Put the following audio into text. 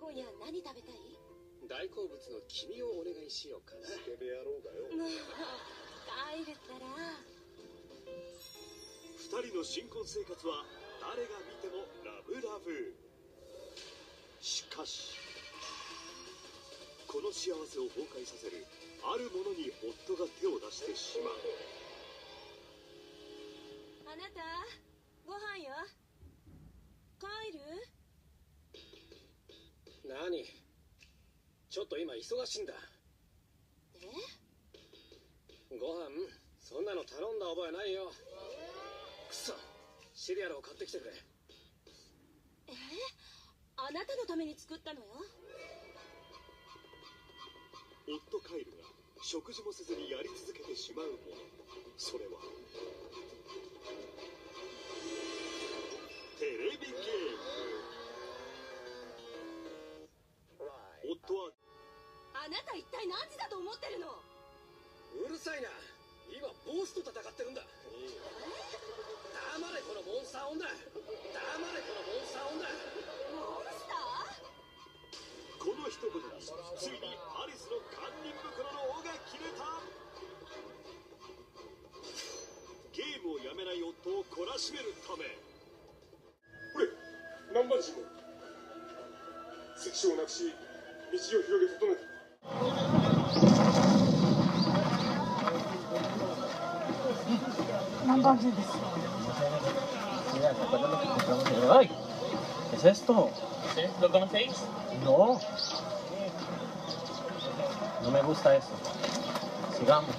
今夜何食べたい？大好物の君をお願いしようかな。スケベ野郎だよ。もう帰るったら。二人の新婚生活は誰が見てもラブラブ。しかしこの幸せを崩壊させるあるものに夫が手を出してしまう。あなた、ご飯よ。帰る？何？ちょっと今忙しいんだ。ご飯そんなの頼んだ覚えないよ。くそ、シリアルを買ってきてくれ。あなたのために作ったのよ。夫カイルが食事もせずにやり続けてしまうもの、それはテレビゲーム。夫はあなた一体何時だと思ってるの？うるさいな、今ボスと戦ってるんだ。黙れこのモンスター女。黙れこのモンスター女。モンスター？この一言についにアリスの堪忍袋の尾が切れた。ゲームをやめない夫を懲らしめるため、これ南蛮人も関所をなくし道を広げ整えた。南蛮人です。Ay, ¿qué es esto? ¿Lo conocéis? No. No me gusta eso. Sigamos.